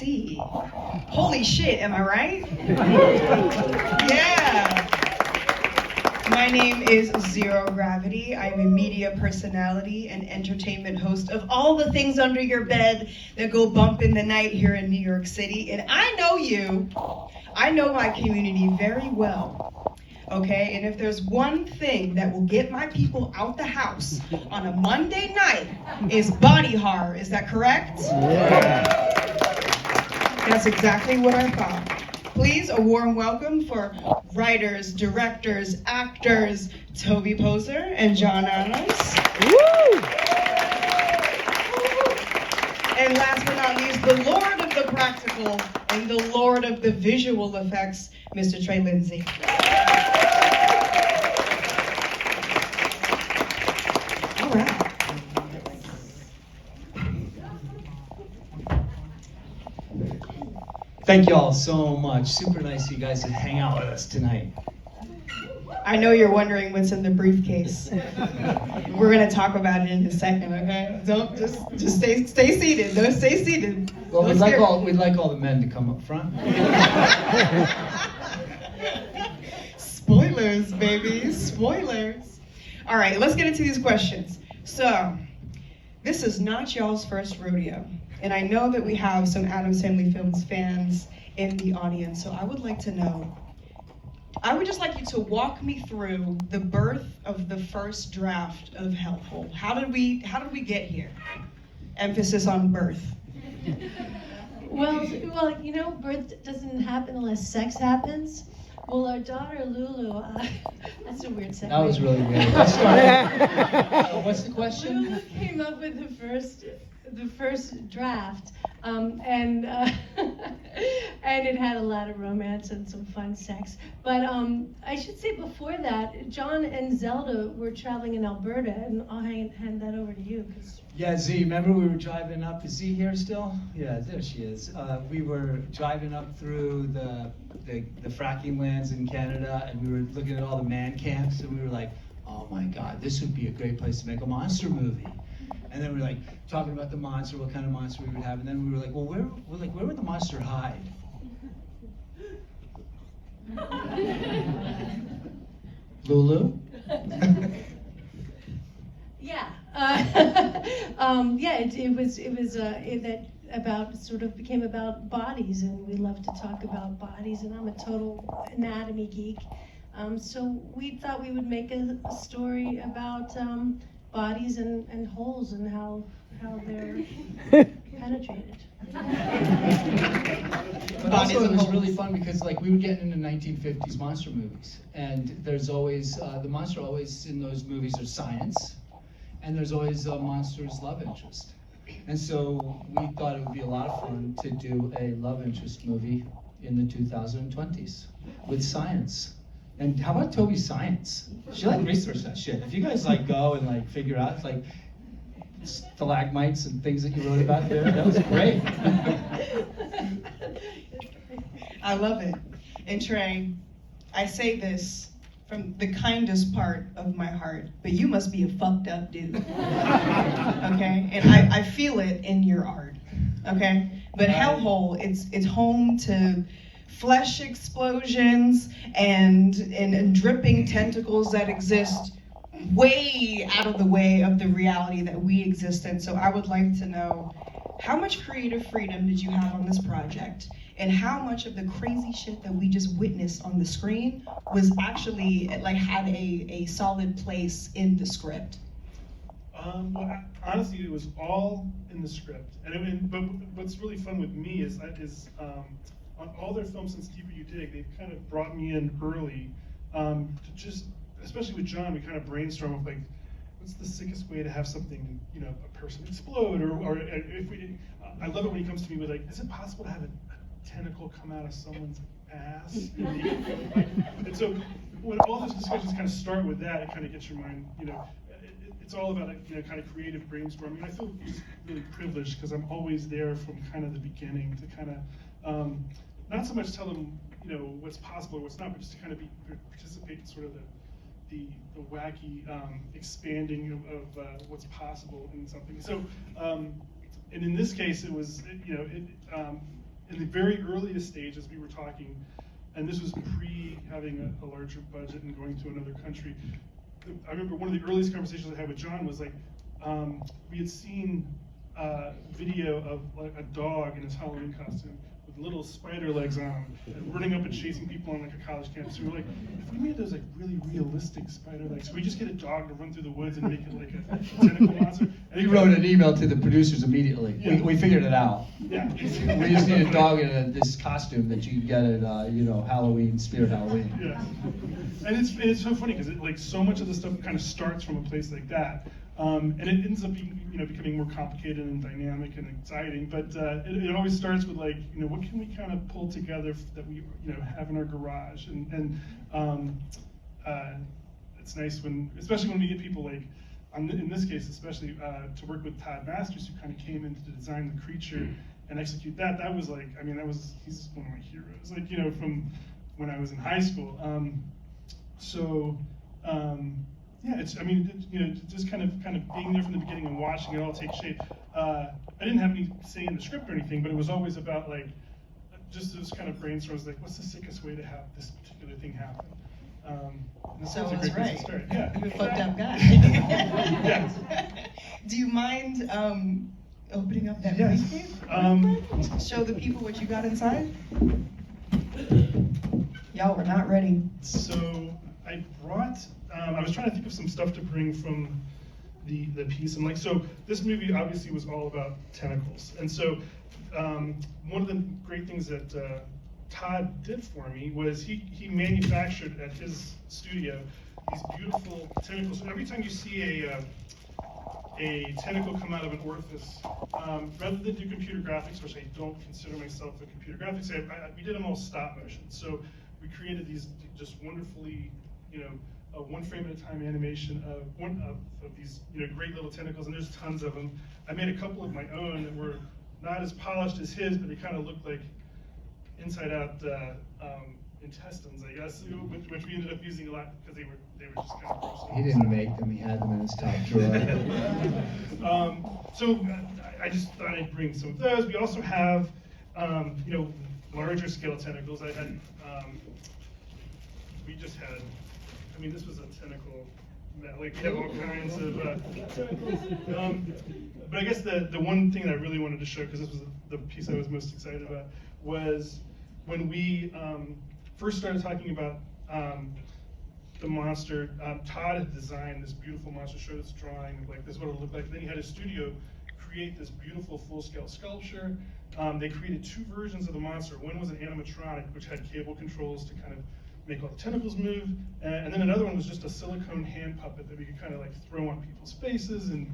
IFC. Holy shit, am I right? Yeah. My name is Xero Gravity. I'm a media personality and entertainment host of all the things under your bed that go bump in the night here in New York City. And I know you. I know my community very well. Okay, and if there's one thing that will get my people out the house on a Monday night is body horror. Is that correct? Yeah. That's exactly what I thought. Please, a warm welcome for writers, directors, actors, Toby Poser and John Adams. Woo! And last but not least, the Lord of the practical and the Lord of the visual effects, Mr. Trey Lindsay. All right. Thank you all so much. Super nice of you guys to hang out with us tonight. I know you're wondering what's in the briefcase. We're gonna talk about it in a second, okay? Don't just stay seated. Don't stay seated. Well, Don't we'd like all the men to come up front. Spoilers, baby, spoilers. All right, let's get into these questions. So, this is not y'all's first rodeo, and I know that we have some Addams Family Films fans in the audience, so I would just like you to walk me through the birth of the first draft of Hellhole. How did we get here? Emphasis on birth. Well, you know, birth doesn't happen unless sex happens. Well, our daughter Lulu, that's a weird segue. That was really weird. Let's start. What's the question? Lulu came up with the first draft, and it had a lot of romance and some fun sex. But I should say before that, John and Zelda were traveling in Alberta, and I'll hand that over to you. Yeah, Z, remember we were driving up, is Z here still? Yeah, there she is. We were driving up through the fracking lands in Canada, and we were looking at all the man camps, and we were like, oh my God, this would be a great place to make a monster movie. And then we were like talking about the monster, what kind of monster we would have, and then we were like, well, where would the monster hide? Lulu? Yeah. That about sort of became about bodies, and we love to talk about bodies, and I'm a total anatomy geek. So we thought we would make a story about bodies and holes and how they're penetrated. But also it was really fun because like we were getting into 1950s monster movies, and there's always the monster always in those movies are science, and there's always a monster's love interest. And so we thought it would be a lot of fun to do a love interest movie in the 2020s with science. And how about Toby's science? She like researched that shit. If you guys like go and like figure out like stalagmites and things that you wrote about there, that was great. I love it. And Trey, I say this from the kindest part of my heart, but you must be a fucked up dude. Okay? And I feel it in your art. Okay? But Hellhole, it's home to flesh explosions and dripping tentacles that exist way out of the way of the reality that we exist in. So I would like to know, how much creative freedom did you have on this project? And how much of the crazy shit that we just witnessed on the screen was actually, like, had a solid place in the script? Well, honestly, it was all in the script. But what's really fun with me is on all their films since Deeper You Dig, they've kind of brought me in early to just, especially with John, we kind of brainstorm of like, what's the sickest way to have something, you know, a person explode, or if we, I love it when he comes to me with like, is it possible to have a tentacle come out of someone's ass? And so when all those discussions kind of start with that, it kind of gets your mind, you know, it's all about, you know, kind of creative brainstorming. I feel just really privileged because I'm always there from kind of the beginning to kind of, not so much tell them, you know, what's possible or what's not, but just to kind of participate in sort of the wacky expanding of what's possible in something. So, and in this case, it was, you know, the very earliest stages, we were talking, and this was pre having a larger budget and going to another country. I remember one of the earliest conversations I had with John was like, we had seen video of like a dog in his Halloween costume with little spider legs on him and running up and chasing people on like a college campus. So we were like, if we made those like really realistic spider legs, could we just get a dog to run through the woods and make it like a tentacle monster? And We wrote an email to the producers immediately. Yeah. We figured it out. Yeah. We just need a dog in this costume that you can get at Halloween, Spirit Halloween. Yeah, and it's so funny because like so much of the stuff kind of starts from a place like that, and it ends up being becoming more complicated and dynamic and exciting. But it always starts with like what can we kind of pull together that we have in our garage, and it's nice especially when we get people like in this case especially to work with Todd Masters, who kind of came in to design the creature and execute that. That was like he's one of my heroes, like from when I was in high school. Yeah, just kind of being there from the beginning and watching it all take shape. I didn't have any say in the script or anything, but it was always about like just those kind of brainstorms, like what's the sickest way to have this particular thing happen. So that's I was a great place right. to start. Yeah, You're a fucked up guy. Yeah. Do you mind opening up that Yes. briefcase? Show the people what you got inside. Y'all were not ready. So I brought. I was trying to think of some stuff to bring from the piece, and so this movie obviously was all about tentacles, and so one of the great things that Todd did for me was he manufactured at his studio these beautiful tentacles. So every time you see a tentacle come out of an orifice, rather than do computer graphics, which I don't consider myself a computer graphics, we did them all stop motion. So we created these just wonderfully, a one frame at a time animation of these great little tentacles, and there's tons of them. I made a couple of my own that were not as polished as his, but they kind of looked like inside out intestines, I guess, which we ended up using a lot because they were just kind of gross. He didn't make them, he had them in his top drawer. So I just thought I'd bring some of those. We also have larger scale tentacles. I had this was a tentacle, like we have all kinds of tentacles. But I guess the one thing that I really wanted to show, because this was the piece I was most excited about, was when we first started talking about the monster. Todd had designed this beautiful monster, showed its drawing of like this is what it looked like. Then he had a studio create this beautiful full-scale sculpture. They created two versions of the monster. One was an animatronic, which had cable controls to kind of make all the tentacles move, and then another one was just a silicone hand puppet that we could kind of like throw on people's faces, and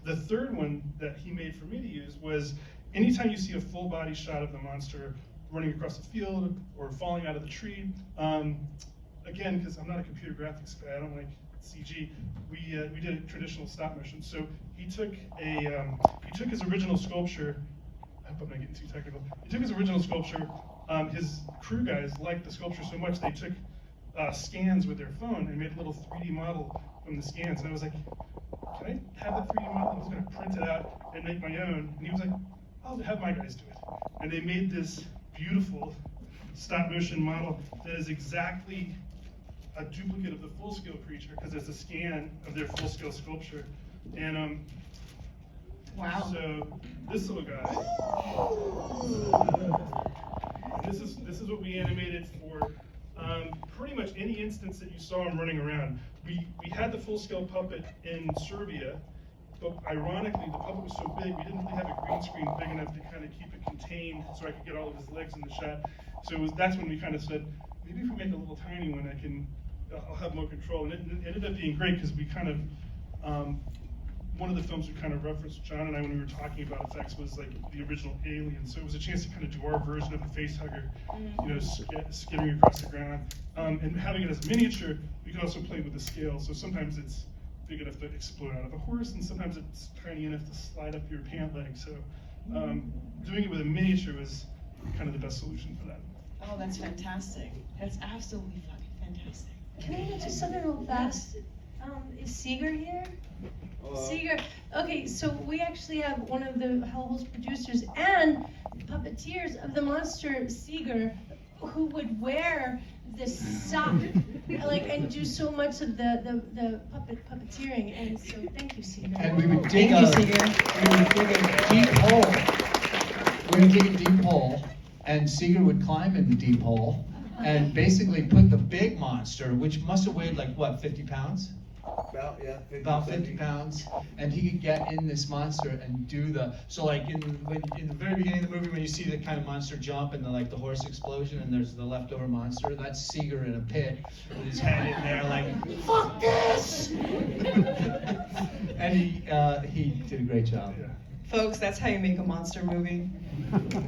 the third one that he made for me to use was anytime you see a full body shot of the monster running across the field or falling out of the tree, again, because I'm not a computer graphics guy, I don't like CG, we did a traditional stop motion. So he took his original sculpture. I hope I'm not getting too technical. He took his original sculpture. His crew guys liked the sculpture so much they took scans with their phone and made a little 3D model from the scans. And I was like, can I have the 3D model? I was going to print it out and make my own. And he was like, I'll have my guys do it. And they made this beautiful stop motion model that is exactly a duplicate of the full scale creature because it's a scan of their full scale sculpture. And Wow. so this little guy, this is what we animated for pretty much any instance that you saw him running around. We had the full scale puppet in Serbia, but ironically the puppet was so big we didn't really have a green screen big enough to kind of keep it contained so I could get all of his legs in the shot. So that's when we kind of said, maybe if we make a little tiny one, I'll have more control. And it ended up being great because we kind of, one of the films we kind of referenced, John and I, when we were talking about effects, was like the original Alien. So it was a chance to kind of do our version of the face hugger, skittering across the ground. And having it as a miniature, we can also play with the scale. So sometimes it's big enough to explode out of a horse, and sometimes it's tiny enough to slide up your pant leg. So doing it with a miniature was kind of the best solution for that. Oh, that's fantastic. That's absolutely fucking fantastic. Can I just something real fast? Is Seeger here? Seeger. Okay, so we actually have one of the Hellhole's producers and puppeteers of the monster, Seeger, who would wear this sock, and do so much of the puppeteering. And so, thank you, Seeger. And we would dig Thank you, a Seeger. deep hole. We would dig a deep hole, and Seeger would climb in the deep hole, and basically put the big monster, which must have weighed like what, 50 pounds? About 50 pounds, and he could get in this monster and do so like in the very beginning of the movie when you see the kind of monster jump and the horse explosion and there's the leftover monster, that's Seeger in a pit with his head in there like, fuck this! And he did a great job. Folks, that's how you make a monster movie.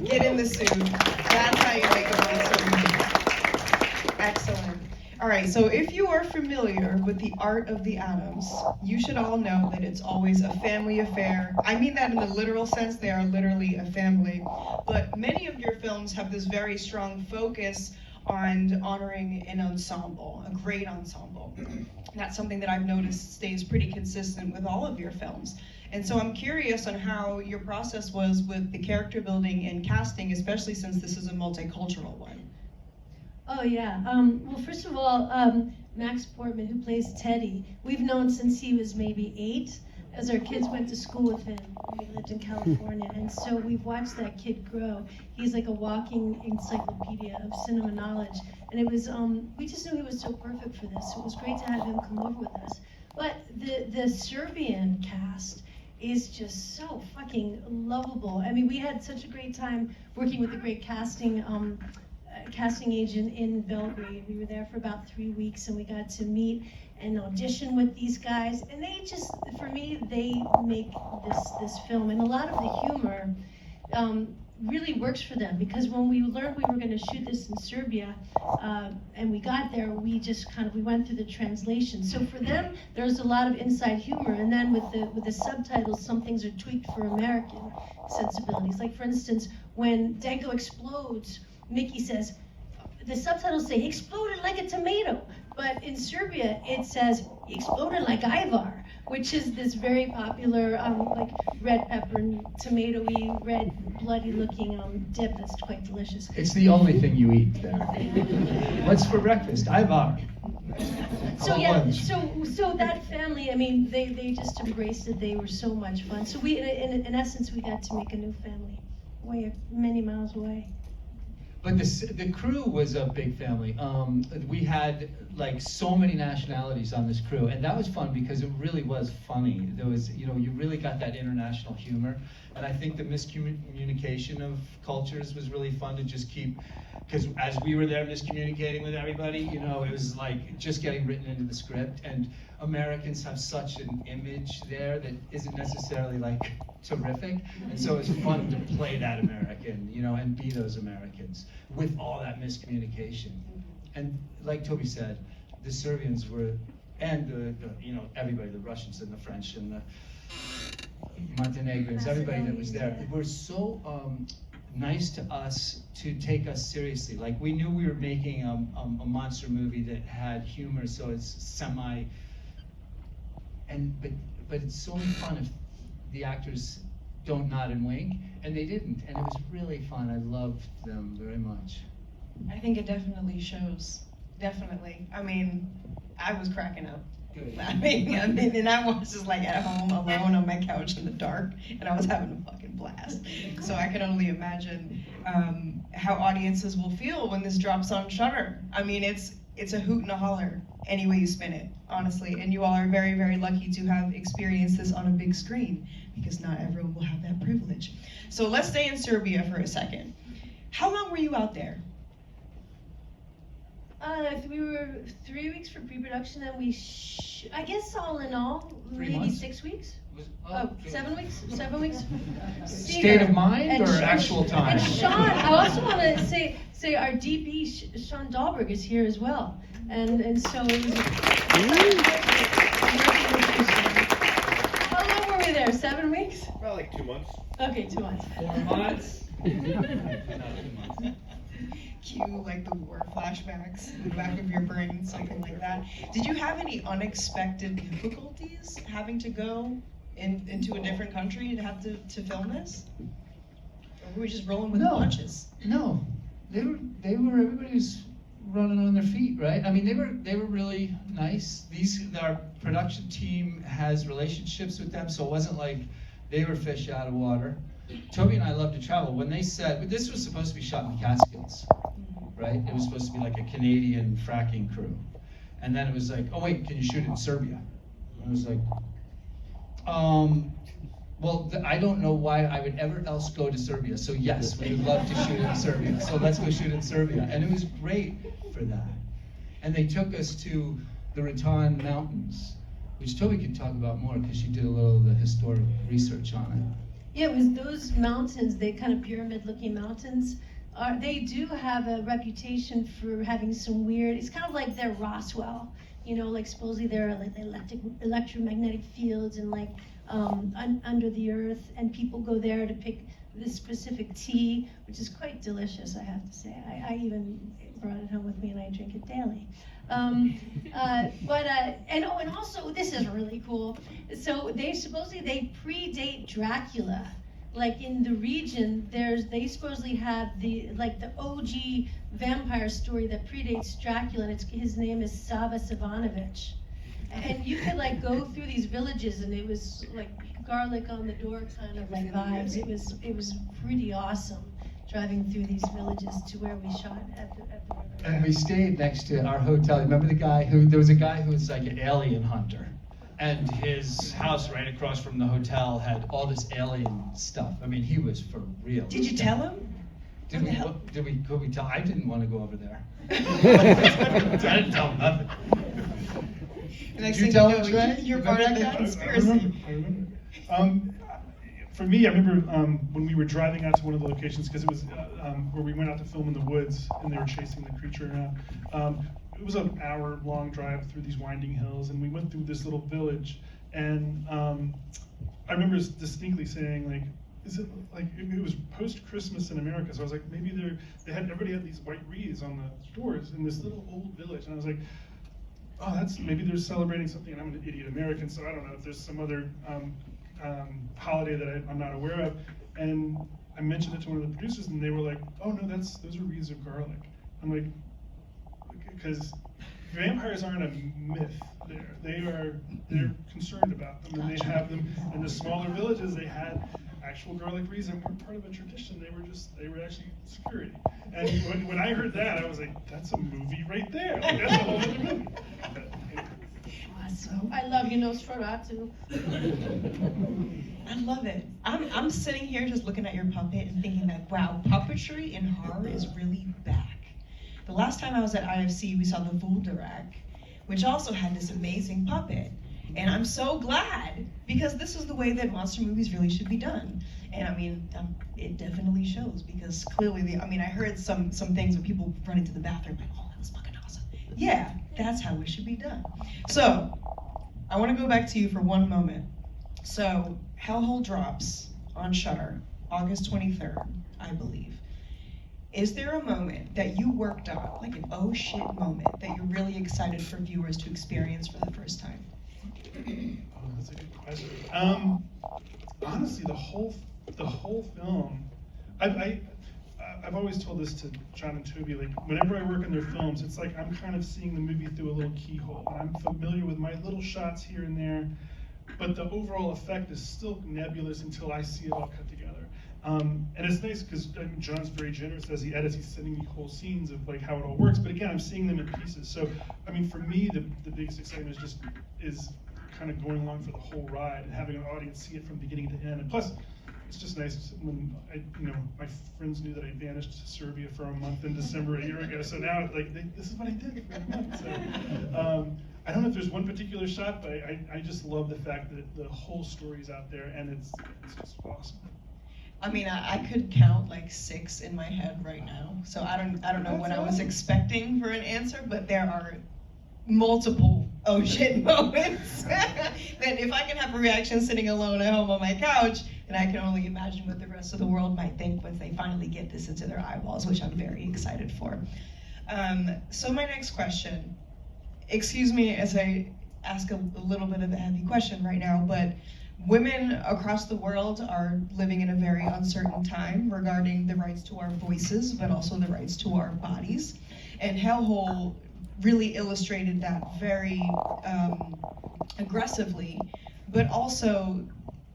Get in the suit. That's how you make a monster movie. Excellent. All right, so if you are familiar with the art of the Adams, you should all know that it's always a family affair. I mean that in the literal sense, they are literally a family. But many of your films have this very strong focus on honoring an ensemble, a great ensemble. That's something that I've noticed stays pretty consistent with all of your films. And so I'm curious on how your process was with the character building and casting, especially since this is a multicultural one. Oh yeah. Well, first of all, Max Portman, who plays Teddy, we've known since he was maybe 8, as our kids went to school with him. We lived in California, and so we've watched that kid grow. He's like a walking encyclopedia of cinema knowledge, and it was we just knew he was so perfect for this. It was great to have him come over with us. But the Serbian cast is just so fucking lovable. I mean, we had such a great time working with a great casting agent in Belgrade. We were there for about 3 weeks, and we got to meet and audition with these guys. And they just, for me, they make this film. And a lot of the humor really works for them, because when we learned we were going to shoot this in Serbia, and we got there, we just we went through the translation. So for them, there's a lot of inside humor. And then with the subtitles, some things are tweaked for American sensibilities. Like, for instance, when Danko explodes, Mickey says, the subtitles say, he exploded like a tomato. But in Serbia, it says, he exploded like Ivar, which is this very popular, like red pepper and tomatoey, red, bloody-looking dip that's quite delicious. It's the only thing you eat there. What's for breakfast? Ivar. So yeah, so that family, I mean, they just embraced it. They were so much fun. So we, in essence, we got to make a new family, many miles away. But the crew was a big family. We had like so many nationalities on this crew, and that was fun because it really was funny. There was, you really got that international humor, and I think the miscommunication of cultures was really fun to just keep, because as we were there miscommunicating with everybody, it was like just getting written into the script, and Americans have such an image there that isn't necessarily like terrific, and so it's fun to play that American, and be those Americans with all that miscommunication. And like Toby said, the Serbians were, and the everybody, the Russians and the French and the Montenegrins, everybody that was there, were so nice to us to take us seriously. Like, we knew we were making a monster movie that had humor, so it's semi. But it's so much fun if the actors don't nod and wink, and they didn't, and it was really fun. I loved them very much. I think it definitely shows. Definitely. I mean, I was cracking up. Good. I mean, and I was just like at home alone on my couch in the dark, and I was having a fucking blast. So I can only imagine how audiences will feel when this drops on Shudder. I mean, it's a hoot and a holler any way you spin it, honestly. And you all are very, very lucky to have experienced this on a big screen, because not everyone will have that privilege. So let's stay in Serbia for a second. How long were you out there? We were 3 weeks for pre-production, and we, I guess all in all, 3 maybe months? 6 weeks? Okay. 7 weeks? 7 weeks? State of mind And or Sean- actual time? And Sean, I also want to say our DP, Sean Dahlberg, is here as well. And so it was How long were we there? 7 weeks? About like 2 months. Okay, 2 months. 4 months? No, 2 months. Cue like the war flashbacks in the back of your brain, something like that. Did you have any unexpected difficulties having to go into a different country and have to film this? Or were we just rolling with the punches? No, they were. Everybody was running on their feet, right? I mean, they were really nice. Our production team has relationships with them, so it wasn't like they were fish out of water. Toby and I love to travel. When they said, this was supposed to be shot in the Catskills, right? It was supposed to be like a Canadian fracking crew. And then it was like, oh wait, can you shoot it in Serbia? And I was like, well, I don't know why I would ever else go to Serbia. So yes, we would love to shoot in Serbia. So let's go shoot in Serbia. And it was great for that. And they took us to the Rattan Mountains, which Toby could talk about more because she did a little of the historic research on it. Yeah, it was those mountains, they kind of pyramid-looking mountains. They do have a reputation for having some weird, it's kind of like their Roswell, you know, like supposedly there are like electromagnetic fields and like under the earth, and people go there to pick this specific tea, which is quite delicious, I have to say. I even brought it home with me and I drink it daily. And also this is really cool. So they predate Dracula. Like in the region, they supposedly have the OG vampire story that predates Dracula, and his name is Sava Savanovic. And you could like go through these villages, and it was like garlic on the door kind of like vibes. It was pretty awesome driving through these villages to where we shot at the river. And we stayed next to our hotel. Remember there was a guy who was like an alien hunter, and his house right across from the hotel had all this alien stuff. I mean, he was for real. Did you tell him? Could we tell? I didn't want to go over there. I didn't tell him nothing. Did you tell him, Trey? You're part of the conspiracy. I remember. For me, I remember when we were driving out to one of the locations, because it was where we went out to film in the woods, and they were chasing the creature around. It was an hour-long drive through these winding hills, and we went through this little village, and I remember distinctly saying, like, is it like it was post-Christmas in America? So I was like, maybe everybody had these white wreaths on the doors in this little old village, and I was like, oh, maybe they're celebrating something, and I'm an idiot American, so I don't know if there's some other holiday that I'm not aware of. And I mentioned it to one of the producers, and they were like, oh no, those are wreaths of garlic. I'm like, because vampires aren't a myth there. They're concerned about them, and they have them in the smaller villages. They had actual garlic wreaths, and we're part of a tradition. They were actually security. And when I heard that, I was like, that's a movie right there. Like, that's a whole other movie. Awesome. I love you, Nosferatu. I love it. I'm sitting here just looking at your puppet and thinking that, wow, puppetry in horror is really back. The last time I was at IFC, we saw the Voelderak, which also had this amazing puppet. And I'm so glad, because this is the way that monster movies really should be done. And I mean, it definitely shows, because clearly, I heard some things where people run into the bathroom like, oh, that was fucking awesome. Yeah, that's how it should be done. So, I want to go back to you for one moment. So, Hellhole drops on Shudder, August 23rd, I believe. Is there a moment that you worked on, like an oh shit moment, that you're really excited for viewers to experience for the first time? Oh, that's a good question. Honestly, the whole film, I've always told this to John and Toby, like whenever I work on their films, it's like I'm kind of seeing the movie through a little keyhole. And I'm familiar with my little shots here and there, but the overall effect is still nebulous until I see it all cut together. And it's nice because John's very generous as he edits. He's sending me whole scenes of like how it all works. But again, I'm seeing them in pieces. So I mean, for me, the biggest excitement is kind of going along for the whole ride and having an audience see it from beginning to end. And plus, it's just nice when my friends knew that I vanished to Serbia for a month in December a year ago. So now this is what I did for a month. So I don't know if there's one particular shot, but I just love the fact that the whole story's out there, and it's just awesome. I mean, I could count like 6 in my head right now. So I don't know what I was expecting for an answer, but there are multiple oh shit moments that if I can have a reaction sitting alone at home on my couch, And I can only imagine what the rest of the world might think once they finally get this into their eyeballs, which I'm very excited for. So my next question, excuse me as I ask a little bit of a heavy question right now, but women across the world are living in a very uncertain time regarding the rights to our voices, but also the rights to our bodies. And Hellhole really illustrated that very aggressively, but also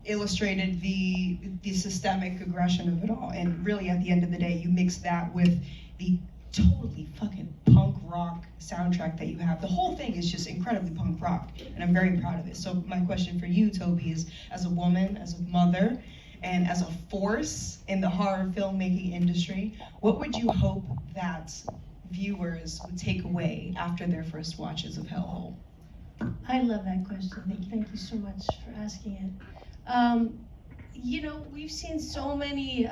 illustrated the systemic aggression of it all. And really, at the end of the day, you mix that with the totally fucking punk rock soundtrack that you have. The whole thing is just incredibly punk rock, and I'm very proud of it. So my question for you, Toby, is as a woman, as a mother, and as a force in the horror filmmaking industry, what would you hope that viewers would take away after their first watches of Hellhole? I love that question. Thank you so much for asking it. You know, we've seen so many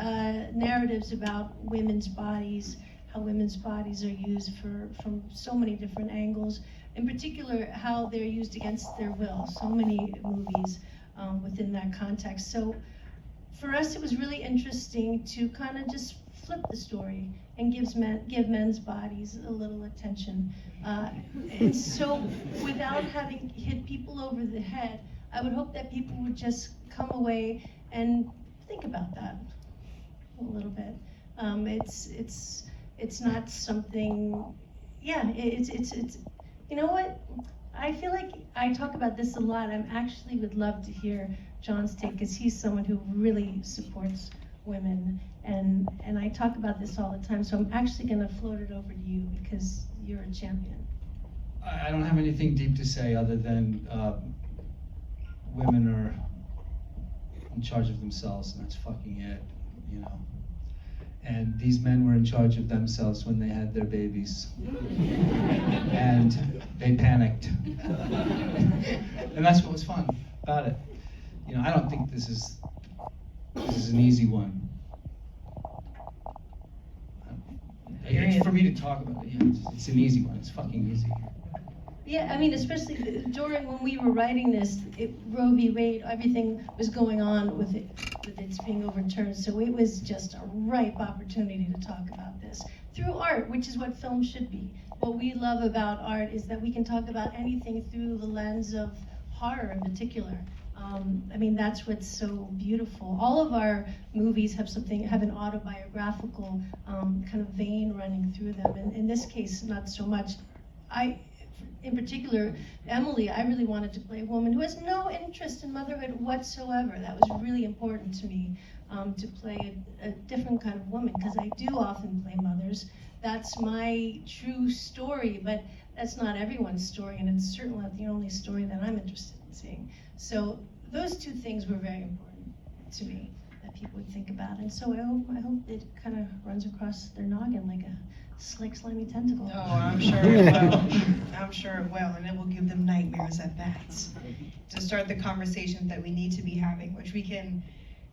narratives about women's bodies, how women's bodies are used from so many different angles. In particular, how they're used against their will. So many movies within that context. So for us, it was really interesting to kind of just flip the story and give men's bodies a little attention. And so without having hit people over the head, I would hope that people would just come away and think about that a little bit. It's not something, yeah, it's you know what? I feel like I talk about this a lot. I actually would love to hear John's take, because he's someone who really supports women, and I talk about this all the time, so I'm actually gonna float it over to you because you're a champion. I don't have anything deep to say other than women are in charge of themselves, and that's fucking it, you know. And these men were in charge of themselves when they had their babies. And they panicked. And that's what was fun about it. You know, I don't think this is an easy one. It's for me to talk about it, yeah, it's an easy one, it's fucking easy. Yeah, I mean, especially during when we were writing this, Roe v. Wade, everything was going on with it's being overturned. So it was just a ripe opportunity to talk about this through art, which is what film should be. What we love about art is that we can talk about anything through the lens of horror in particular. I mean, that's what's so beautiful. All of our movies have an autobiographical kind of vein running through them. And in this case, not so much. In particular, Emily, I really wanted to play a woman who has no interest in motherhood whatsoever. That was really important to me, to play a different kind of woman, because I do often play mothers. That's my true story, but that's not everyone's story, and it's certainly not the only story that I'm interested in seeing. So those two things were very important to me that people would think about, and so I hope it kind of runs across their noggin like a slick, slimy tentacle. Oh, I'm sure it will. I'm sure it will, and it will give them nightmares at that. To start the conversations that we need to be having, which we can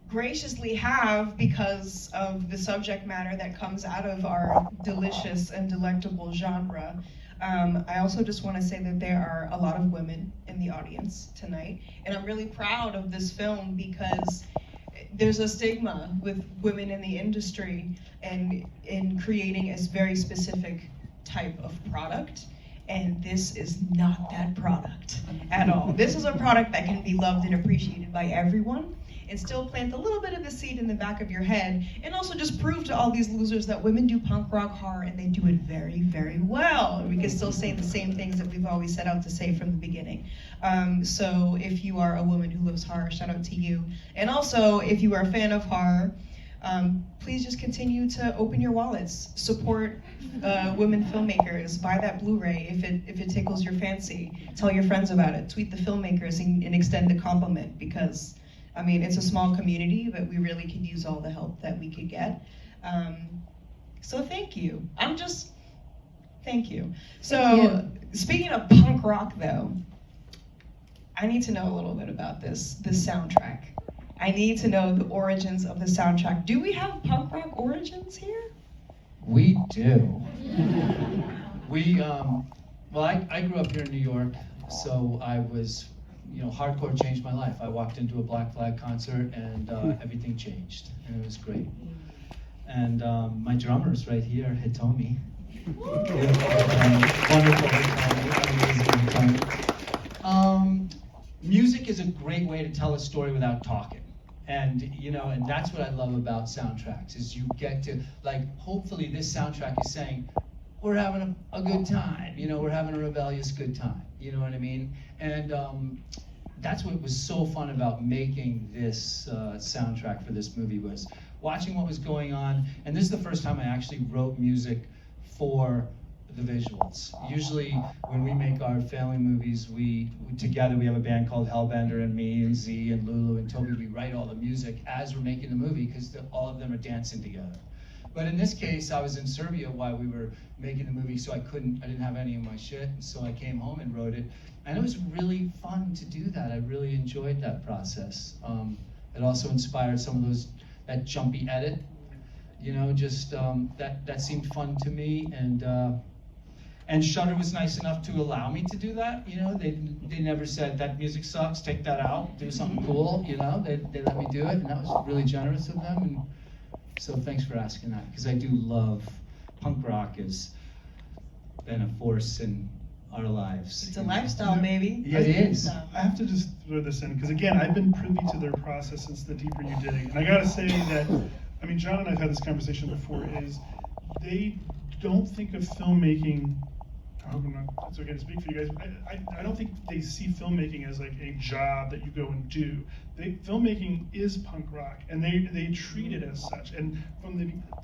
graciously have because of the subject matter that comes out of our delicious and delectable genre. I also just want to say that there are a lot of women in the audience tonight, and I'm really proud of this film because there's a stigma with women in the industry and in creating a very specific type of product, and this is not that product at all. This is a product that can be loved and appreciated by everyone, and still plant a little bit of a seed in the back of your head, and also just prove to all these losers that women do punk rock horror and they do it very, very well. And we can still say the same things that we've always set out to say from the beginning. So if you are a woman who loves horror, shout out to you. And also, if you are a fan of horror, please just continue to open your wallets, support women filmmakers, buy that Blu-ray if it tickles your fancy, tell your friends about it, tweet the filmmakers and extend the compliment, because I mean, it's a small community, but we really could use all the help that we could get. So thank you. Thank you. So speaking of punk rock though, I need to know a little bit about this soundtrack. I need to know the origins of the soundtrack. Do we have punk rock origins here? We do. Well, I grew up here in New York, so I was hardcore changed my life. I walked into a Black Flag concert and everything changed, and it was great. And my drummer's right here, Hitomi. Beautiful, wonderful Hitomi, amazing Hitomi. Music is a great way to tell a story without talking. And and that's what I love about soundtracks, is you get to, hopefully this soundtrack is saying, we're having a good time, we're having a rebellious good time, you know what I mean? And that's what was so fun about making this soundtrack for this movie, was watching what was going on. And this is the first time I actually wrote music for the visuals. Usually when we make our family movies, we have a band called Hellbender, and me and Z and Lulu and Toby, we write all the music as we're making the movie, because all of them are dancing together. But in this case, I was in Serbia while we were making the movie, so I didn't have any of my shit, so I came home and wrote it. And it was really fun to do that. I really enjoyed that process. It also inspired some of that jumpy edit, that seemed fun to me. And Shudder was nice enough to allow me to do that. They never said, that music sucks, take that out, do something cool. They let me do it, and that was really generous of them. And so thanks for asking that, because I do love punk rock. Has been a force in our lives. It's a lifestyle, baby. Yeah, it is. I have to just throw this in, because again, I've been privy to their process since The Deeper You Dig. And I gotta say that, John and I have had this conversation before, is they don't think of filmmaking, I hope it's okay to speak for you guys, I don't think they see filmmaking as like a job that you go and do. Filmmaking is punk rock, and they treat it as such. And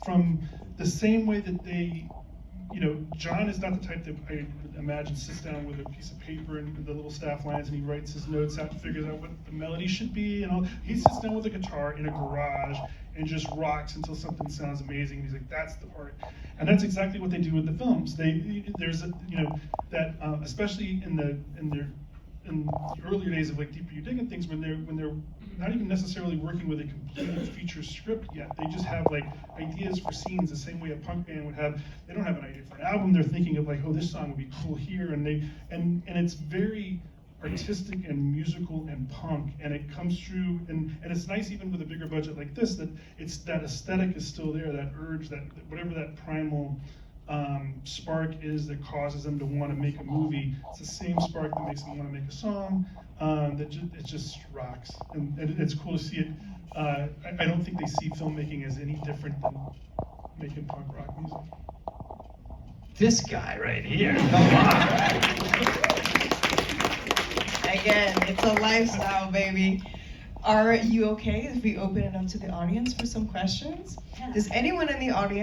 from the same way that they, John is not the type that I imagine sits down with a piece of paper and the little staff lines, and he writes his notes out and figures out what the melody should be and all. He sits down with a guitar in a garage and just rocks until something sounds amazing. And he's like, that's the part. And that's exactly what they do with the films. There's that especially in the earlier days of like Deeper You Dig and things, when they're not even necessarily working with a completed feature script yet. They just have like ideas for scenes, the same way a punk band would have. They don't have an idea for an album. They're thinking of like, oh, this song would be cool here, and it's very artistic and musical and punk, and it comes through, and it's nice even with a bigger budget like this, that that aesthetic is still there, that urge, that whatever that primal spark is that causes them to want to make a movie. It's the same spark that makes them want to make a song. It just rocks, and it's cool to see it. I don't think they see filmmaking as any different than making punk rock music. This guy right here, come on. Again, it's a lifestyle, baby. Are you okay if we open it up to the audience for some questions? Yeah. Does anyone in the audience